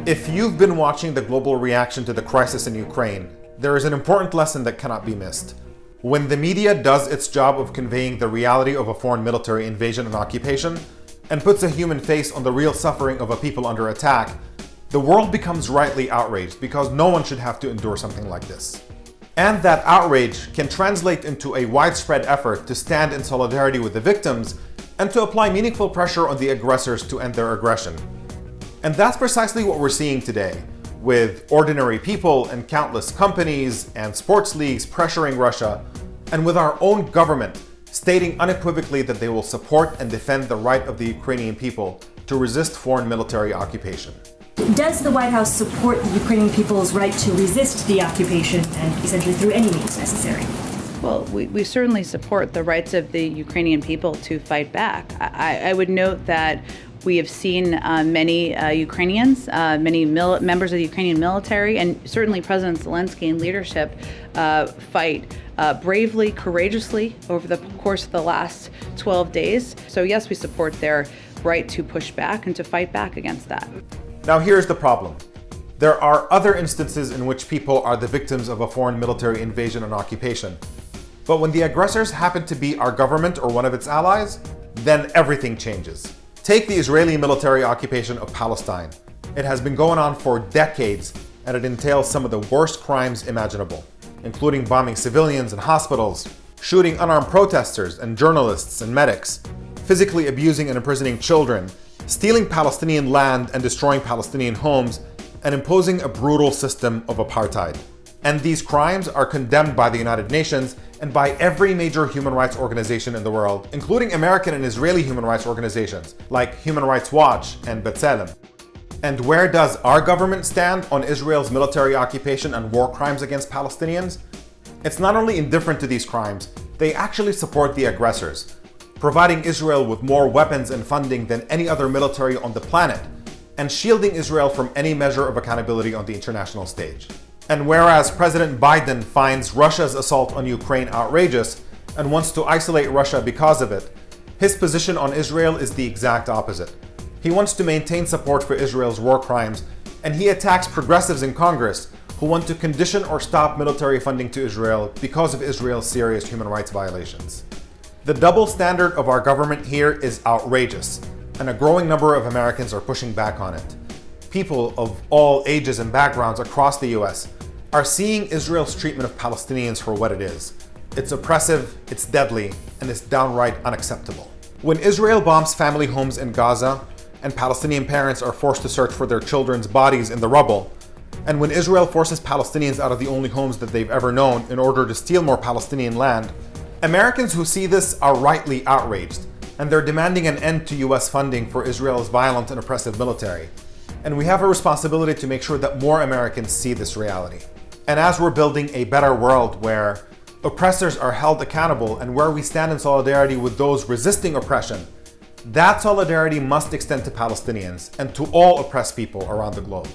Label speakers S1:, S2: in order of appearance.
S1: If you've been watching the global reaction to the crisis in Ukraine, there is an important lesson that cannot be missed. When the media does its job of conveying the reality of a foreign military invasion and occupation, and puts a human face on the real suffering of a people under attack, the world becomes rightly outraged because no one should have to endure something like this. And that outrage can translate into a widespread effort to stand in solidarity with the victims and to apply meaningful pressure on the aggressors to end their aggression. And that's precisely what we're seeing today, with ordinary people and countless companies and sports leagues pressuring Russia, and with our own government stating unequivocally that they will support and defend the right of the Ukrainian people to resist foreign military occupation.
S2: Does the White House support the Ukrainian people's right to resist the occupation and essentially through any means necessary?
S3: Well, we certainly support the rights of the Ukrainian people to fight back. I would note that we have seen many Ukrainians, many members of the Ukrainian military, and certainly President Zelensky and leadership fight bravely, courageously over the course of the last 12 days. So yes, we support their right to push back and to fight back against that.
S1: Now here's the problem. There are other instances in which people are the victims of a foreign military invasion and occupation. But when the aggressors happen to be our government or one of its allies, then everything changes. Take the Israeli military occupation of Palestine. It has been going on for decades, and it entails some of the worst crimes imaginable, including bombing civilians and hospitals, shooting unarmed protesters and journalists and medics, physically abusing and imprisoning children, stealing Palestinian land and destroying Palestinian homes, and imposing a brutal system of apartheid. And these crimes are condemned by the United Nations and by every major human rights organization in the world, including American and Israeli human rights organizations like Human Rights Watch and B'Tselem. And where does our government stand on Israel's military occupation and war crimes against Palestinians? It's not only indifferent to these crimes, they actually support the aggressors, providing Israel with more weapons and funding than any other military on the planet, and shielding Israel from any measure of accountability on the international stage. And whereas President Biden finds Russia's assault on Ukraine outrageous and wants to isolate Russia because of it, his position on Israel is the exact opposite. He wants to maintain support for Israel's war crimes, and he attacks progressives in Congress who want to condition or stop military funding to Israel because of Israel's serious human rights violations. The double standard of our government here is outrageous, and a growing number of Americans are pushing back on it. People of all ages and backgrounds across the US are seeing Israel's treatment of Palestinians for what it is. It's oppressive, it's deadly, and it's downright unacceptable. When Israel bombs family homes in Gaza, and Palestinian parents are forced to search for their children's bodies in the rubble, and when Israel forces Palestinians out of the only homes that they've ever known in order to steal more Palestinian land, Americans who see this are rightly outraged, and they're demanding an end to US funding for Israel's violent and oppressive military. And we have a responsibility to make sure that more Americans see this reality. And as we're building a better world where oppressors are held accountable and where we stand in solidarity with those resisting oppression, that solidarity must extend to Palestinians and to all oppressed people around the globe.